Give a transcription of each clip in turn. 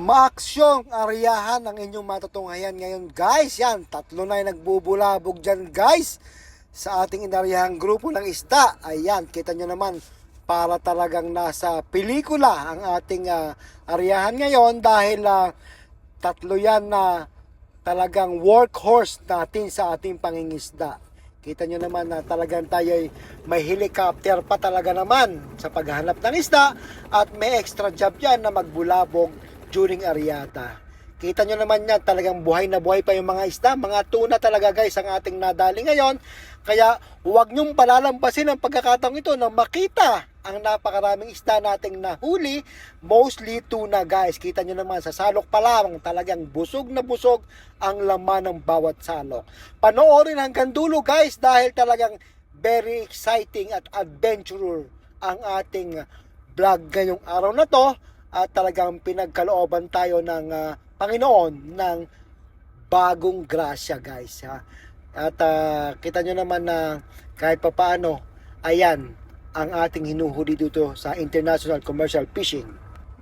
Maaksyong ariyahan ang inyong matutunghayan ngayon guys. Yan, tatlo na yung nagbubulabog dyan guys sa ating inariyahang grupo ng isda. Ayan, kita nyo naman, para talagang nasa pelikula ang ating ariyahan ngayon dahil tatlo yan na talagang workhorse natin sa ating pangingisda. Kita nyo naman na talagang tayo may helicopter pa talaga naman sa paghahanap ng isda at may extra job yan na magbulabog during Ariata. Kita nyo naman yan, talagang buhay na buhay pa yung mga isda. Mga tuna talaga guys ang ating nadali ngayon. Kaya huwag nyong palalampasin ang pagkakataong ito na makita ang napakaraming isda nating nahuli. Mostly tuna guys. Kita nyo naman sa salok pa lamang talagang busog na busog ang laman ng bawat salok. Panoorin hanggang dulo guys dahil talagang very exciting at adventurer ang ating vlog ngayong araw na to. At talagang pinagkalooban tayo ng Panginoon ng bagong grasya guys ha. At kita nyo naman na kahit papaano, ayan ang ating hinuhuli dito sa International Commercial Fishing.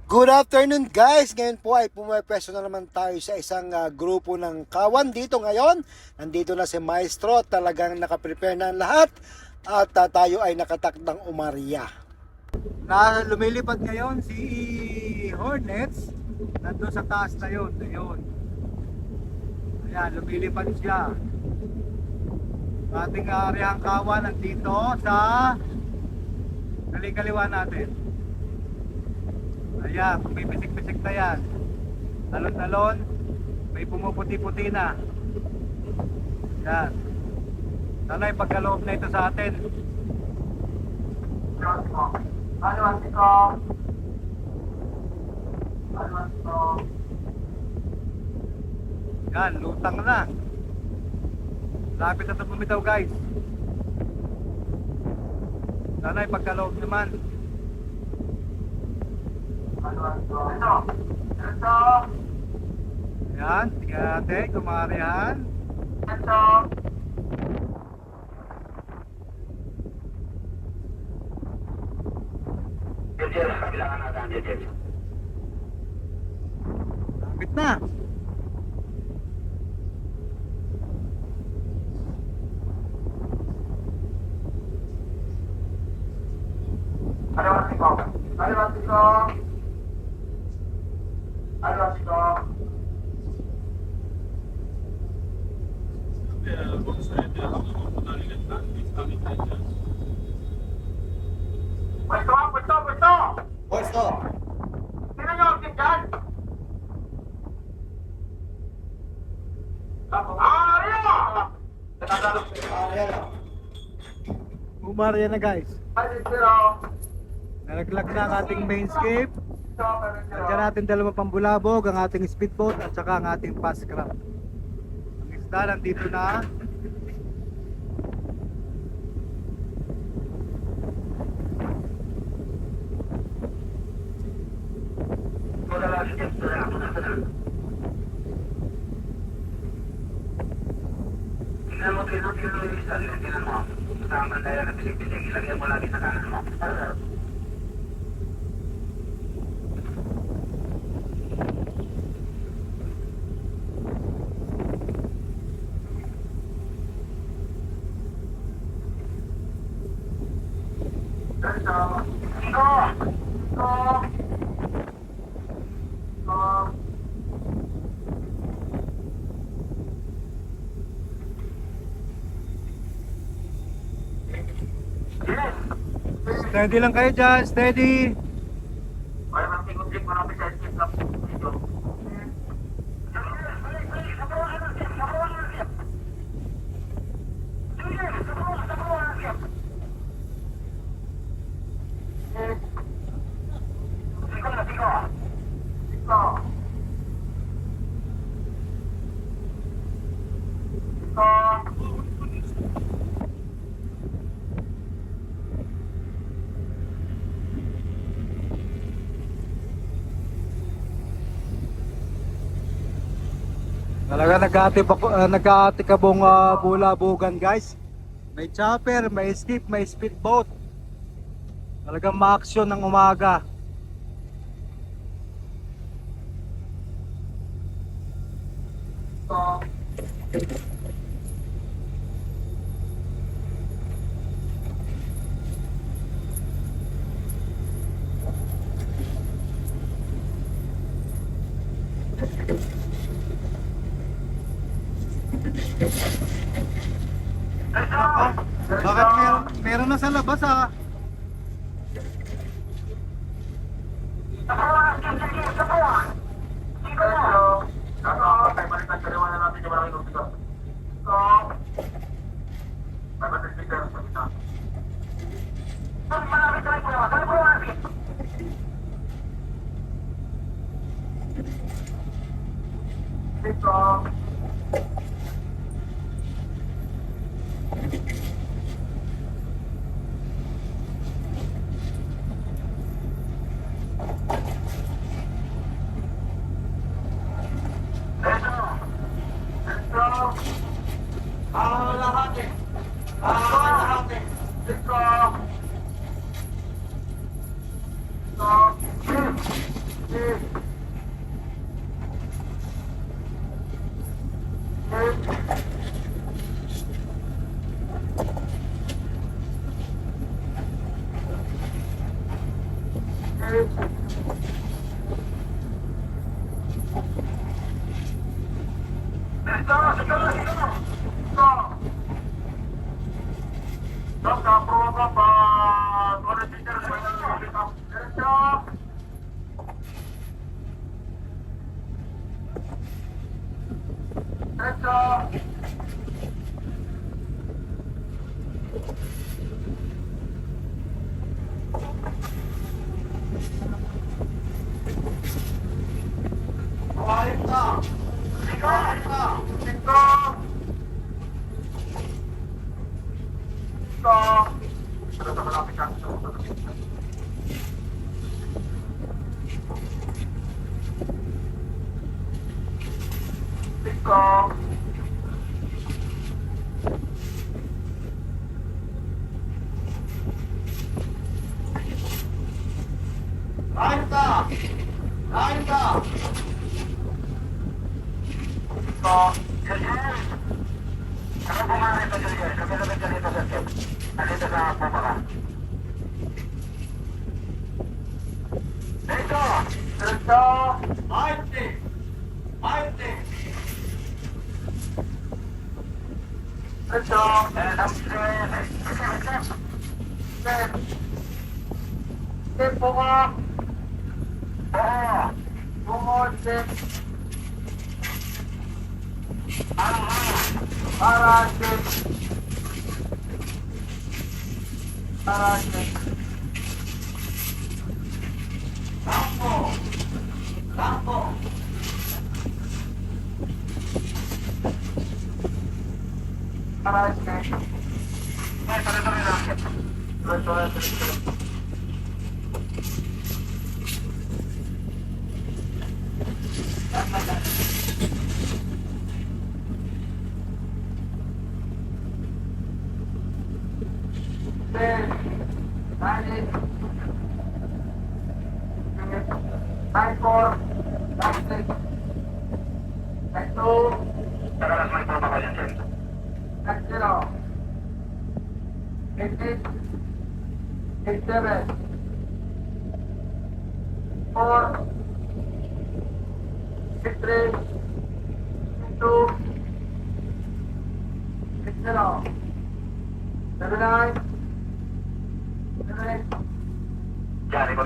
Good afternoon guys! Ngayon po ay pumapwesto na naman tayo sa isang grupo ng kawan dito ngayon. Nandito na si Maestro, talagang nakaprepare na ang lahat at tayo ay nakatakdang umarya. Na lumilipad ngayon si Hornets nandun sa taas na yun. Ayun. Ayan, lumilipad siya. Ating arehang kawan nandito sa kaliwa natin. Ayan, may pisik-pisik na yan. Talon-talon, may pumuputi-puti na. Ayan. Sana ipagkaloob na ito sa atin. Yan, lutang na. Lapit na ito bumitaw guys. Sana ipagkaloob naman. Yan, tingnan natin, kumarihan. Lapit na. Pwesto. Sino nyo ang dyan? Umarya na guys. Nalaglag na ang ating mainscape. Nandiyan natin dalawang pambulabog, ang ating speedboat at saka ang ating fast craft. Ang isda nandito na. Tingnan mo yung isa, tingnan mo. Tama na yan, bisig-bisig, ilagyan mo lagi sa kanan mo. Steady lang kayo dyan, steady. Ay, matingin-tingin mo namin sa skip lang dito. Talaga nagkaatikabong bulabugan guys. May chopper, may skip, may speedboat. Talagang ma-action ng umaga. Bakit meron na sa labas ah?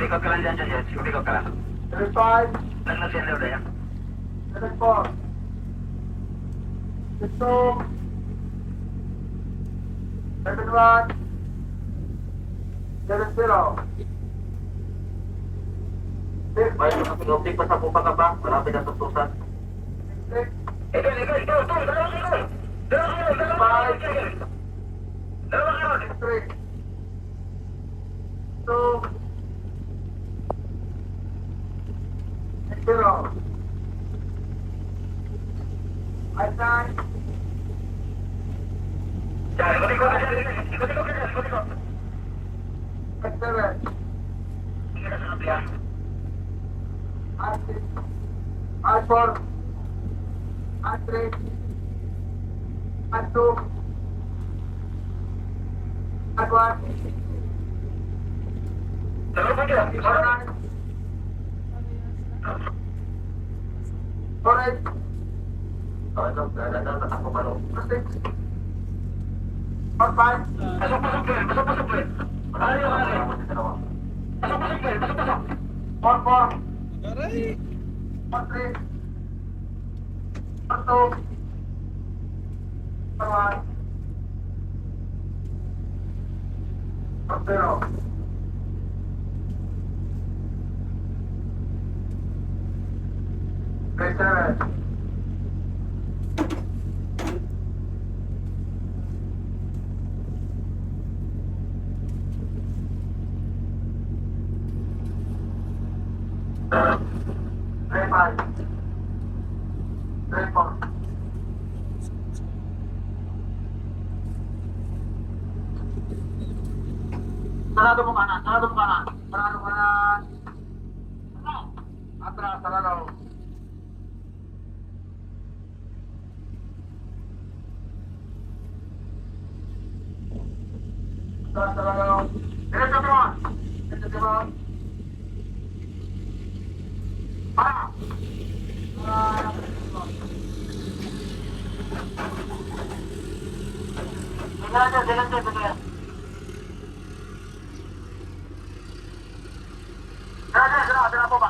Ikot ka lang dyan, Jess. Ikot ka lang. 35, Nag-nasyan daw yan. 34, 62, 71, 70. May pinupig pa sa pupa ka ba? Malapit na tutusan. 6, Ikaw, dalawang ikaw! 3, 2, 0. I sign. Ikot ka dyan. Ikot. 7, Sige na sa kapihan. I6, I4, Andre. Anto. Agwan. Oran. Oran. Six. Orpan. Four. Andre. Anto. Arwan. Pero. Seven. Five. Four. Sarado mo kanan. Atras, sarado. Sarado. Diretso mo. Para. Delante. Dalam po ba?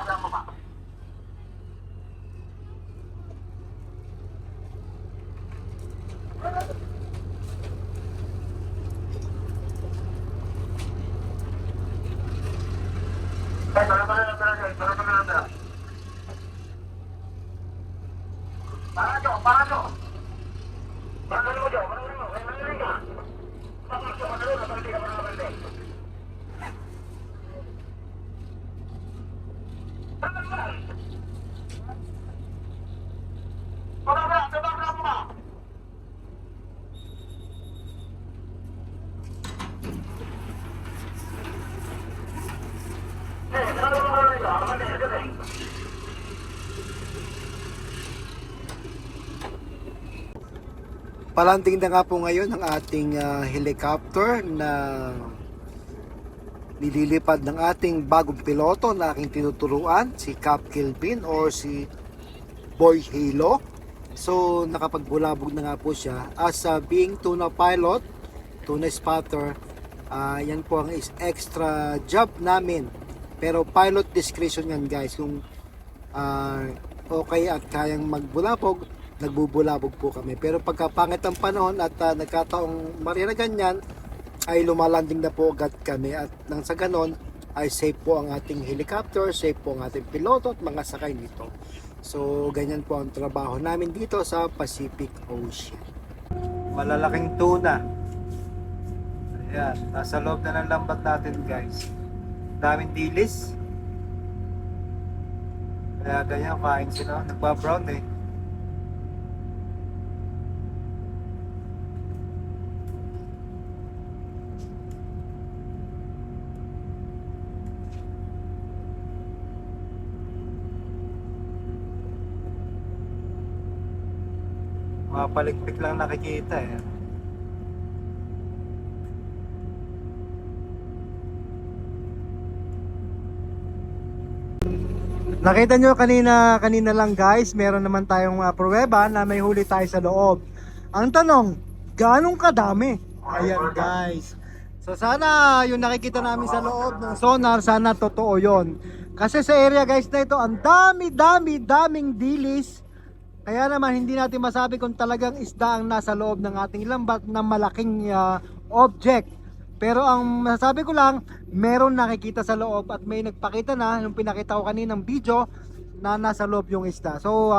Palanting na nga po ngayon ang ating helicopter na nililipad ng ating bagong piloto na aking tinuturuan, si Cap Kilpin or si Boy Halo. So nakapagbulabog na nga po siya as being tuna pilot, tuna spotter. Yan po ang extra job namin, pero pilot discretion yan guys. Kung okay at kayang magbulabog, nagbubulabog po kami. Pero pagka pangit ang panahon at nagkataong marina ganyan, ay lumalanding na po agad kami. At nang sa ganon ay safe po ang ating helicopter, safe po ang ating piloto at mga sakay nito. So ganyan po ang trabaho namin dito sa Pacific Ocean. Malalaking tuna. Ayan, nasa loob na ng lambat natin guys. Daming dilis. Kaya ganyan, kain sila. Nagpa-brown eh. Mga palikpik lang nakikita eh. Nakita nyo kanina lang guys, meron naman tayong pruweba na may huli tayo sa loob. Ang tanong, ganong kadami? Ayan guys. So sana yung nakikita namin sa loob ng sonar, sana totoo yon. Kasi sa area guys na ito, ang daming dilis. Kaya naman hindi natin masabi kung talagang isda ang nasa loob ng ating lambat na malaking object. Pero ang masasabi ko lang, meron nakikita sa loob at may nagpakita na yung pinakita ko kaninang video na nasa loob yung isda. So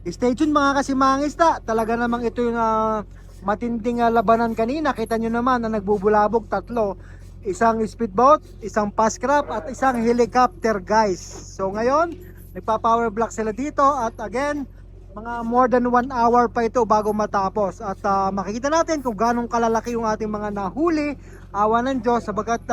stay tuned mga kasimahang isda. Talaga namang ito yung matinding labanan kanina. Kita nyo naman na nagbubulabog tatlo. Isang speedboat, isang fastcraft at isang helicopter guys. So ngayon, nagpa-power block sila dito at again, mga more than 1 hour pa ito bago matapos. At makikita natin kung ganong kalalaki yung ating mga nahuli. Awa ng Diyos, sabagat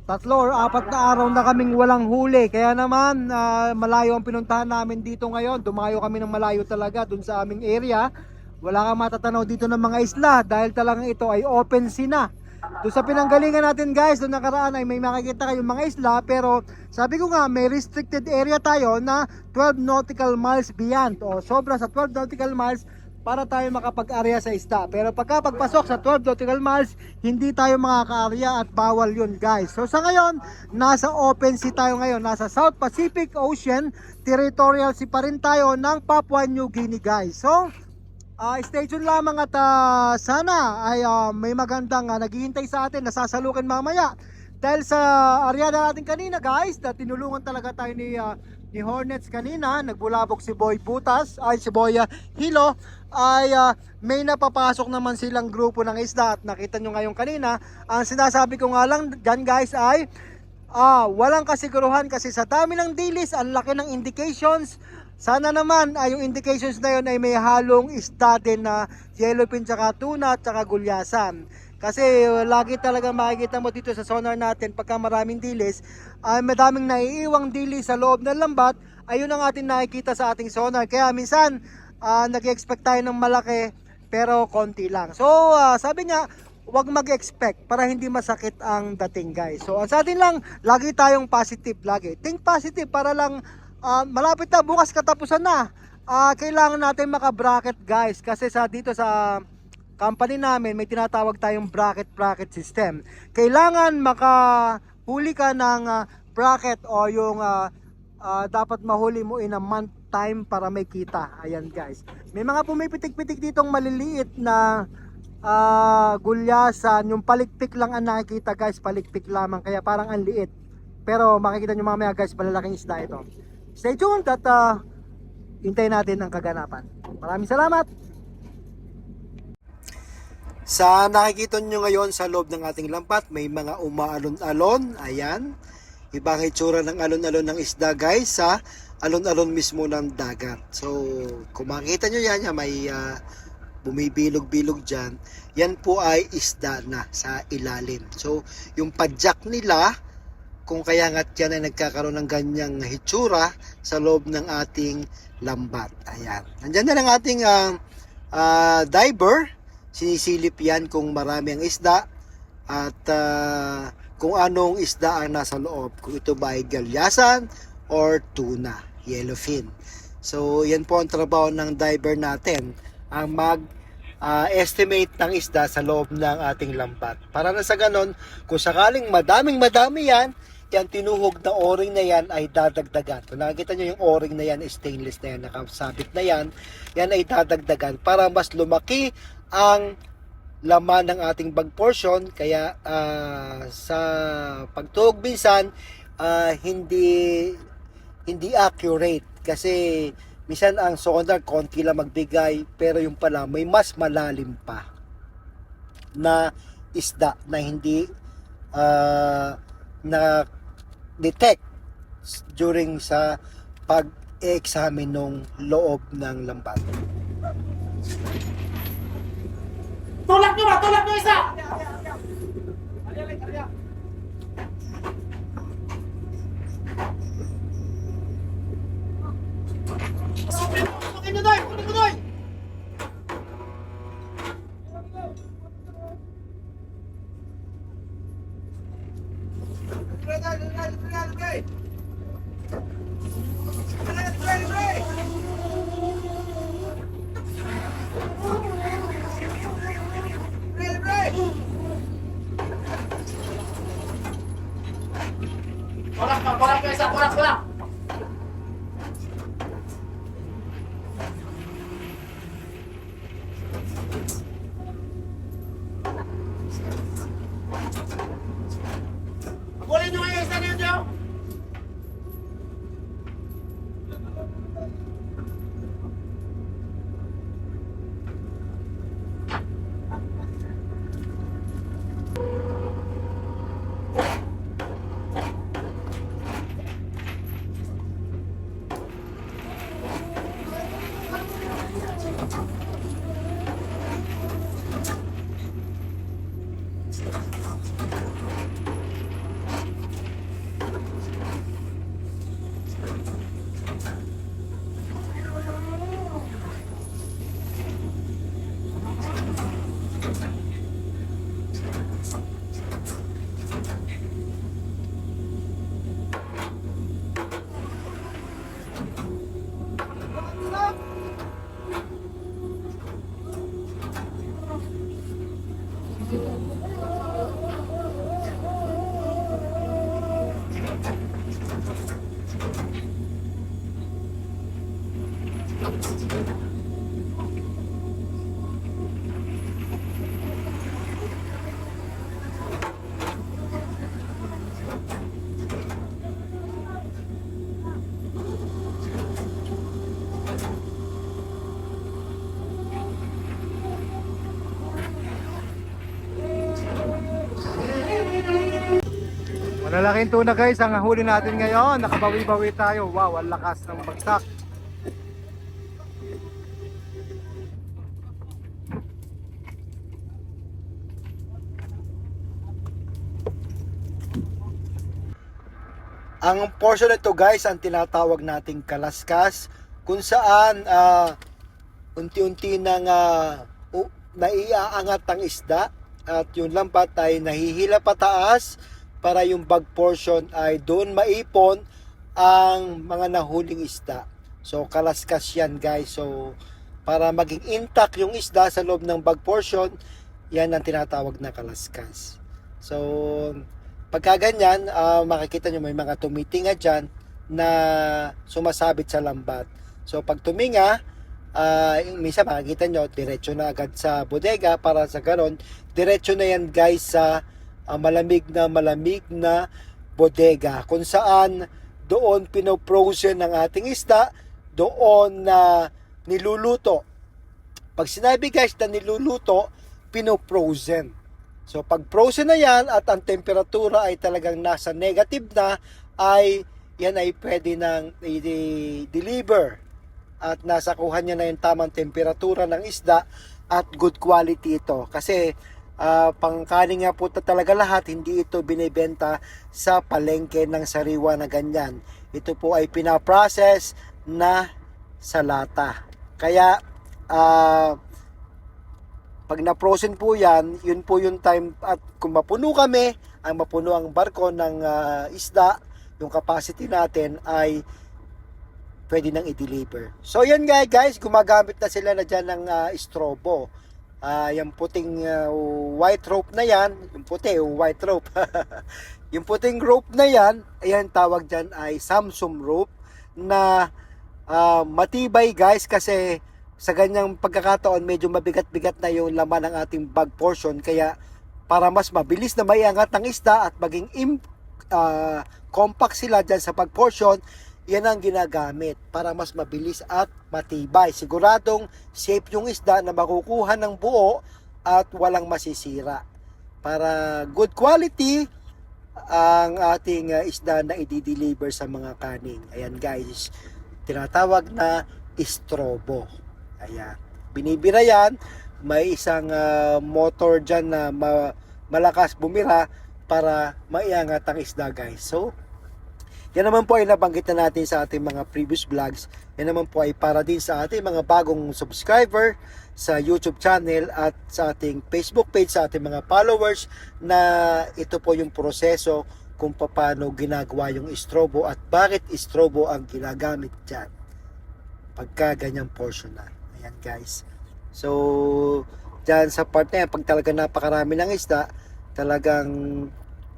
3 or 4 na araw na kaming walang huli. Kaya naman, malayo ang pinuntahan namin dito ngayon. Dumayo kami ng malayo talaga dun sa aming area. Wala kang matatanaw dito ng mga isla dahil talagang ito ay open sea na. Doon sa pinanggalingan natin guys, doon nakaraan ay may makikita kayong mga isla, pero sabi ko nga may restricted area tayo na 12 nautical miles beyond o sobra sa 12 nautical miles para tayo makapag-area sa isda. Pero pagkapagpasok sa 12 nautical miles, hindi tayo makaka-area at bawal yun guys. So sa ngayon, nasa open sea tayo ngayon, nasa South Pacific Ocean, territorial sea pa rin tayo ng Papua New Guinea guys. So stay tuned lamang at sana ay may magandang naghihintay sa atin, nasasalukin mamaya. Dahil sa aryada natin kanina guys, na tinulungan talaga tayo ni Hornets kanina, nagbulabog si Boy Butas, ay si Boy Hilo, ay may napapasok naman silang grupo ng isda at nakita nyo ngayon kanina. Ang sinasabi ko nga lang dyan guys ay walang kasiguruhan kasi sa dami ng dilis, ang laki ng indications. Sana naman yung indications na yun ay may halong isda din na yellowfin tsaka tuna tsaka gulyasan. Kasi lagi talaga makikita mo dito sa sonar natin pagka maraming dilis, ay madaming naiiwang dilis sa loob ng lambat, ayun ang ating nakikita sa ating sonar. Kaya minsan nag-expect tayo ng malaki pero konti lang. So sabi niya, huwag mag-expect para hindi masakit ang dating guys. So sa atin lang, lagi tayong positive lagi. Think positive para lang malapit na, bukas katapusan na. Kailangan natin maka-bracket guys kasi dito sa company namin may tinatawag tayong bracket system. Kailangan makahuli ka ng bracket o yung dapat mahuli mo in a month time para may kita. Ayan guys. May mga pumipitik-pitik ditong maliliit na gulyasan, yung palikpik lang ang nakikita guys, palikpik lamang kaya parang ang liit. Pero makikita nyo mamaya guys, malalaking isda ito. Stay tuned at hintayin natin ang kaganapan. Maraming salamat! Sa nakikita nyo ngayon sa loob ng ating lampat, may mga umaalon-alon. Ayan. Ibang itsura ng alon-alon ng isda guys sa alon-alon mismo ng dagat. So kung makikita nyo yan, may bumibilog-bilog dyan. Yan po ay isda na sa ilalim. So yung padyak nila, kung kaya nga't yan ay nagkakaroon ng ganyang hitsura sa loob ng ating lambat. Ayan. Nandyan na lang ating diver. Sinisilip yan kung marami ang isda at kung anong isda ang nasa loob. Kung ito ba ay galyasan or tuna, yellowfin. So yan po ang trabaho ng diver natin. Ang estimate ng isda sa loob ng ating lambat. Para na sa ganon, kung sakaling madami yan, yan tinuhog na o-ring na yan ay dadagdagan. Kung nakikita nyo yung o-ring na yan, stainless na yan, nakasabit na yan, yan ay dadagdagan para mas lumaki ang laman ng ating bag portion. Kaya sa pagtuhog minsan, hindi accurate kasi minsan ang sonar konti lang magbigay pero yung pala may mas malalim pa na isda na hindi na detect during sa pag-examine ng loob ng lambat. Tulak nyo isa! Tulak nyo isa! Malalaking tuna guys ang huli natin ngayon. Nakabawi-bawi tayo. Wow, ang lakas ng bagsak. Ang portion nito guys, ang tinatawag nating kalaskas, kung saan unti-unti nang naiaangat ang isda at yung lambat ay nahihila pataas para yung bag portion ay doon maipon ang mga nahuling isda. So kalaskas yan guys. So para maging intact yung isda sa loob ng bag portion, yan ang tinatawag na kalaskas. So pagka ganyan, makikita nyo may mga tumitinga dyan na sumasabit sa lambat. So pag tuminga, minsan makikita nyo, diretso na agad sa bodega para sa ganon. Diretso na yan guys sa malamig na bodega. Kung saan doon pinoprosen ng ating isda, doon na niluluto. Pag sinabi guys na niluluto, pinoprosen. So pag frozen na yan at ang temperatura ay talagang nasa negative na, ay yan ay pwede nang i-deliver at nasa kuha niya na yung tamang temperatura ng isda at good quality ito. Kasi pangkanin nga po talaga lahat, hindi ito binibenta sa palengke ng sariwa na ganyan. Ito po ay pinaprocess na sa lata. Kaya pag na-frozen po yan, yun po yung time at kung mapuno kami, ang mapuno ang barko ng isda, yung capacity natin ay pwede nang i-deliver. So yan guys, gumagamit na sila na dyan ng strobo. Yung puting white rope na yan, yung white rope. Yung puting rope na yan, ayan tawag dyan ay Samsung rope na matibay guys kasi sa ganyang pagkakataon medyo mabigat-bigat na yung laman ng ating bag portion, kaya para mas mabilis na maiangat ang isda at maging compact sila dyan sa bag portion, yan ang ginagamit para mas mabilis at matibay. Siguradong safe yung isda na makukuha ng buo at walang masisira. Para good quality ang ating isda na i-deliver sa mga kaning. Ayan guys, tinatawag na strobo. Ayan, binibira yan, may isang motor dyan na malakas bumira para maiangat ang isda guys. So yan naman po ay nabanggit na natin sa ating mga previous vlogs. Yan naman po ay para din sa ating mga bagong subscriber sa YouTube channel at sa ating Facebook page, sa ating mga followers, na ito po yung proseso kung paano ginagawa yung strobo at bakit strobo ang ginagamit dyan pagka ganyang portion na. Ayan guys. So dyan sa part na yan, pag talaga napakarami ng isda, talagang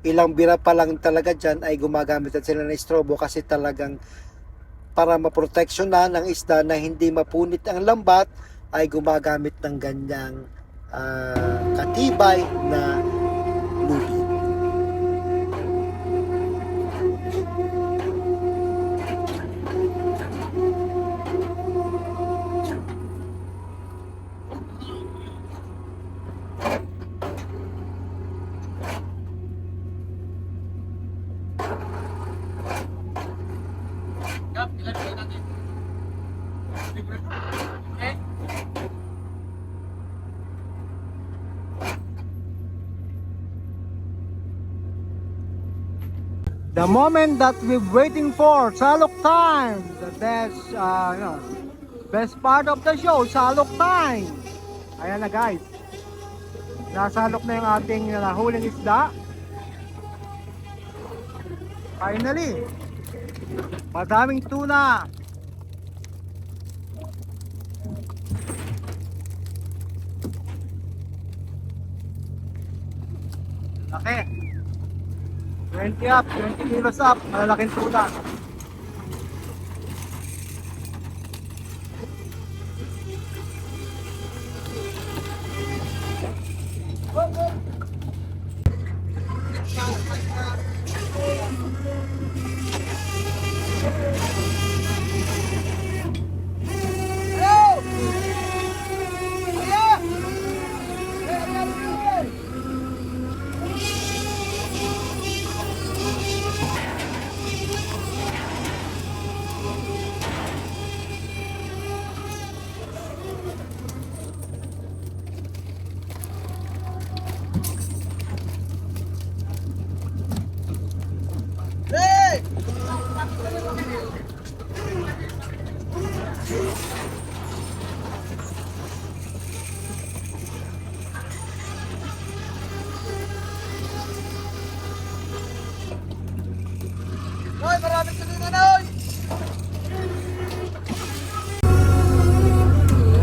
ilang bira pa lang talaga dyan ay gumagamit at sila ng strobo kasi talagang para maproteksyonan ng isda na hindi mapunit ang lambat ay gumagamit ng ganyang katibay na lubid. The moment that we're waiting for, salok time. The best, best part of the show, salok time. Ayan na guys. Nasalok na yung ating nahuling isda. Finally, madaming tuna. Laki. 20 up, 20 kilos up, malalaking tuna.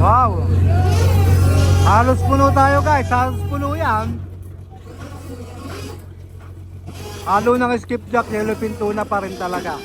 Wow. Halos puno tayo guys. Halos puno yan. Halo ng skipjack, yellowfin tuna pa rin talaga.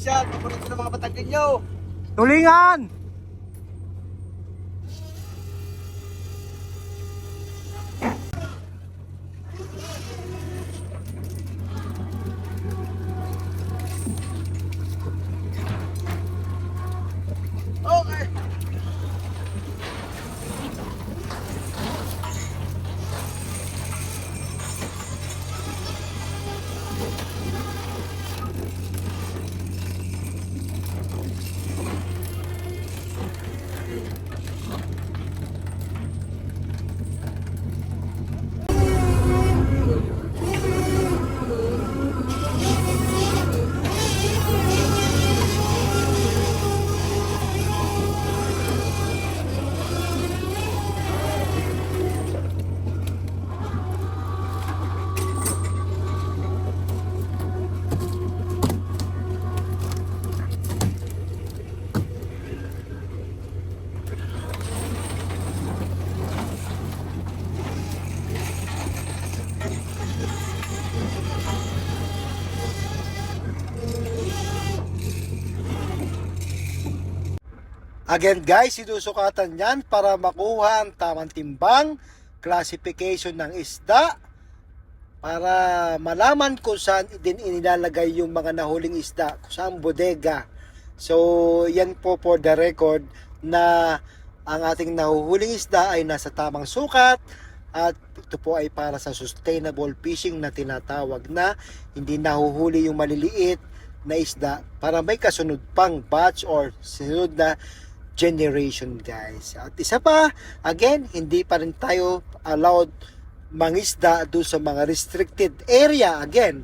Special, papunod sa mga batagin nyo. Tulingan! Okay. Again guys, sinusukatan yan para makuha ang tamang timbang, classification ng isda, para malaman kung saan din inilalagay yung mga nahuling isda, kung saan bodega. So yan po for the record na ang ating nahuhuling isda ay nasa tamang sukat, at ito po ay para sa sustainable fishing na tinatawag, na hindi nahuhuli yung maliliit na isda para may kasunod pang batch or sunod na generation guys. At isa pa, again, hindi pa rin tayo allowed mangisda doon sa mga restricted area again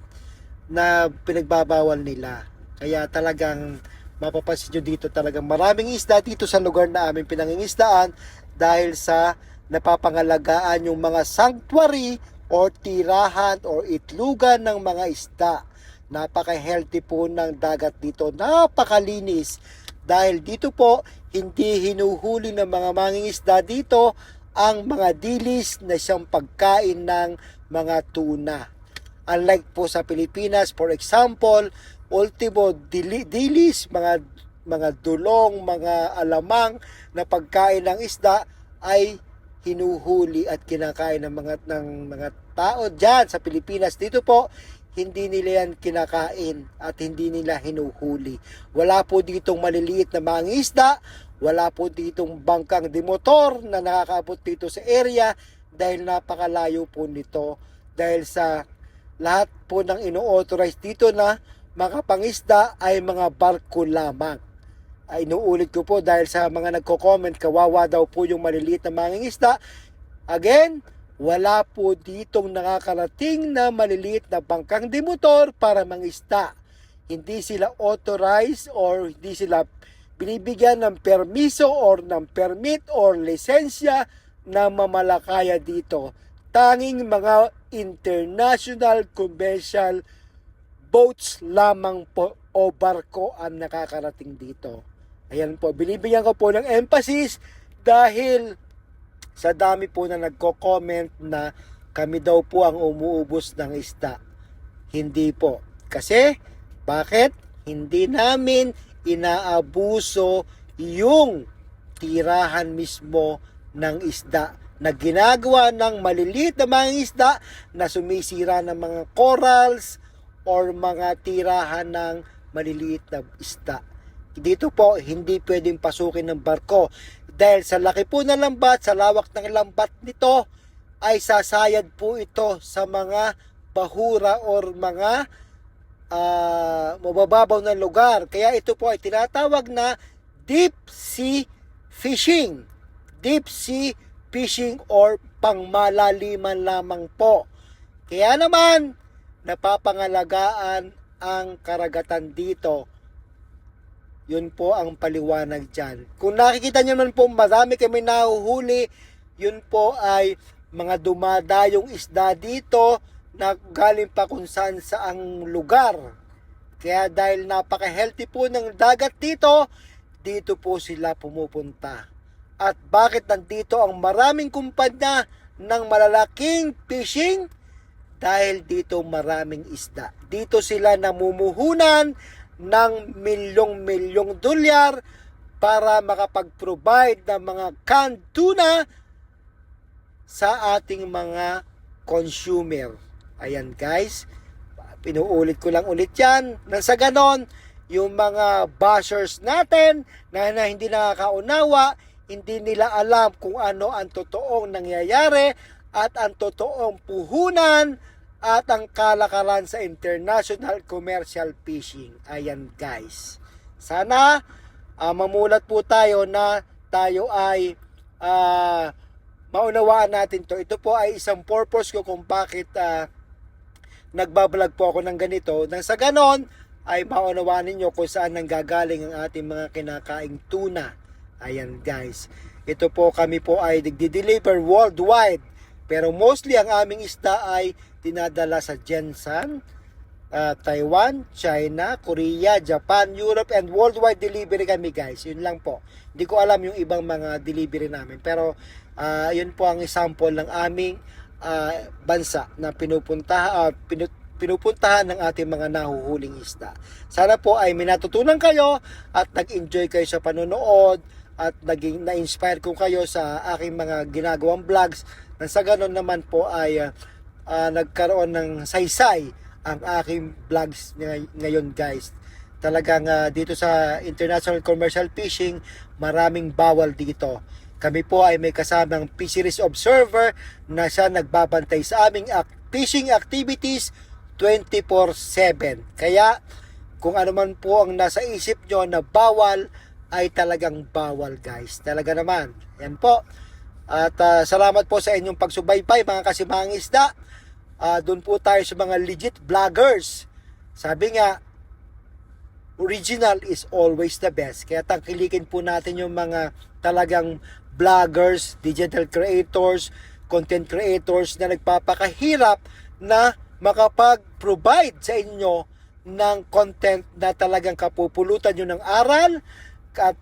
na pinagbabawal nila. Kaya talagang mapapansin nyo dito, talagang maraming isda dito sa lugar na aming pinangingisdaan dahil sa napapangalagaan yung mga sanctuary or tirahan or itlugan ng mga isda. Napaka-healthy po ng dagat dito, napakalinis. Dahil dito po, hindi hinuhuli ng mga mangingisda dito ang mga dilis na siyang pagkain ng mga tuna. Unlike po sa Pilipinas, for example, ultimo dilis, mga dulong, mga alamang na pagkain ng isda ay hinuhuli at kinakain ng mga tao diyan sa Pilipinas. Dito po, hindi nila yan kinakain at hindi nila hinuhuli. Wala po ditong maliliit na mga isda, wala po ditong bangkang demotor na nakakaabot dito sa area dahil napakalayo po nito. Dahil sa lahat po ng ino-authorize dito na makapangisda ay mga barko lamang. Ay, inuulit ko po dahil sa mga nagko-comment, kawawa daw po yung maliliit na mga isda. Again, wala po ditong nakakarating na maliliit na bangkang demotor para mangisda. Hindi sila authorized or hindi sila binibigyan ng permiso or ng permit or lisensya na mamalakaya dito. Tanging mga international commercial boats lamang po o barko ang nakakarating dito. Ayan po, binibigyan ko po ng emphasis dahil sa dami po na nagko-comment na kami daw po ang umuubos ng isda. Hindi po. Kasi, bakit? Hindi namin inaabuso yung tirahan mismo ng isda na ginagawa ng maliliit na mga isda na sumisira ng mga corals or mga tirahan ng maliliit na isda. Dito po, hindi pwedeng pasukin ng barko. Dahil sa laki po ng lambat, sa lawak ng lambat nito, ay sasayad po ito sa mga bahura or mga mabababaw na lugar. Kaya ito po ay tinatawag na deep sea fishing. Deep sea fishing or pangmalaliman lamang po. Kaya naman, napapangalagaan ang karagatan dito. Yun po ang paliwanag dyan. Kung nakikita nyo naman po, marami kami nahuhuli. Yun po ay mga dumadayong isda dito na galing pa kung saan saang lugar. Kaya dahil napaka-healthy po ng dagat dito, dito po sila pumupunta. At bakit nandito ang maraming kumpanya ng malalaking fishing? Dahil dito maraming isda. Dito sila namumuhunan ng milyong-milyong dolyar para makapag-provide ng mga canned tuna sa ating mga consumer. Ayan guys, pinuulit ko lang ulit yan. Nang sa ganon, yung mga bashers natin na hindi nakakaunawa, hindi nila alam kung ano ang totoong nangyayari at ang totoong puhunan at ang kalakaran sa international commercial fishing. Ayan guys. Sana mamulat po tayo na tayo ay maunawaan natin to. Ito po ay isang purpose ko kung bakit nagbablog po ako ng ganito. Nang sa ganon ay maunawaan ninyo kung saan nanggagaling ang ating mga kinakaing tuna. Ayan guys. Ito po kami po ay nagdi-deliver worldwide. Pero mostly ang aming isda ay dinadala sa Jensan, Taiwan, China, Korea, Japan, Europe, and worldwide delivery kami guys. Yun lang po. Hindi ko alam yung ibang mga delivery namin. Pero yun po ang example ng aming bansa na pinupuntahan ng ating mga nahuhuling isda. Sana po ay minatutunan kayo at nag-enjoy kayo sa panonood at naging na-inspire ko kayo sa aking mga ginagawang vlogs. Nang sa ganon naman po ay nagkaroon ng saysay ang aking vlogs ngayon guys. Talagang dito sa international commercial fishing, maraming bawal dito. Kami po ay may kasamang fisheries observer na siya nagbabantay sa aming fishing activities 24/7. Kaya kung ano man po ang nasa isip nyo na bawal, ay talagang bawal guys. Talaga naman. Yan po. At salamat po sa inyong pagsubaybay mga kasimahang isda. Doon po tayo sa mga legit vloggers. Sabi nga, original is always the best. Kaya tangkilikin po natin yung mga talagang vloggers, digital creators, content creators na nagpapakahirap na makapag-provide sa inyo ng content na talagang kapupulutan nyo ng aral at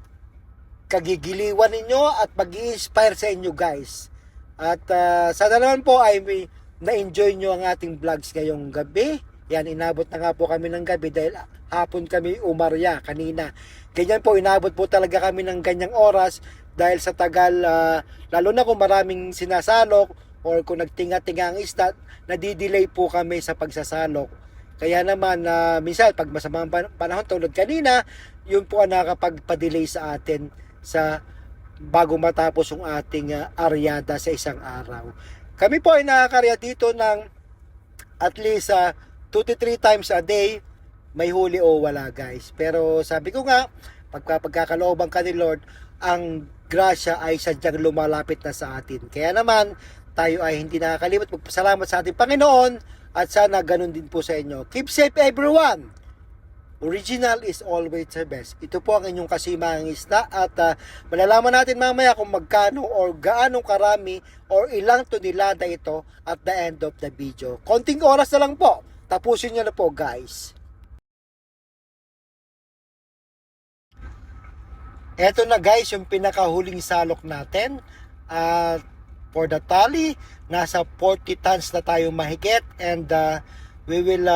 kagigiliwan ninyo at mag-i-inspire sa inyo guys. At sana naman po ay na-enjoy nyo ang ating vlogs ngayong gabi. Yan, inabot na nga po kami ng gabi dahil hapon kami umarya kanina. Ganyan po, inabot po talaga kami ng ganyang oras dahil sa tagal, lalo na kung maraming sinasalok or kung nagtinga-tinga ang isda, nadidelay po kami sa pagsasalok. Kaya naman, minsan, pag masamang panahon tulad kanina, yun po ang nakakapagpa-delay sa atin sa bago matapos yung ating aryada sa isang araw. Kami po ay nakakarya dito ng at least 2 to 3 times a day, may huli o wala guys. Pero sabi ko nga, pagkakalooban ka ni Lord, ang grasya ay sadyang lumalapit na sa atin. Kaya naman, tayo ay hindi nakakalimot magpasalamat sa ating Panginoon at sana ganun din po sa inyo. Keep safe everyone! Original is always the best. Ito po ang inyong kasimahang isda at malalaman natin mamaya kung magkano or gaano karami or ilang tonelada ito at the end of the video. Konting oras na lang po. Tapusin nyo na po guys. Eto na guys yung pinakahuling salok natin. For the tally, nasa 40 tons na tayo mahigit and we will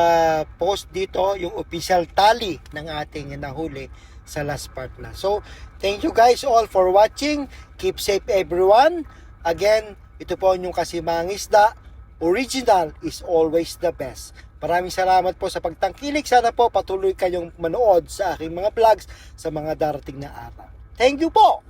post dito yung official tally ng ating nahuli sa last part na. So, thank you guys all for watching. Keep safe everyone. Again, ito po yung kasimahang isda. Original is always the best. Maraming salamat po sa pagtangkilik. Sana po patuloy kayong manood sa aking mga vlogs sa mga darating na araw. Thank you po!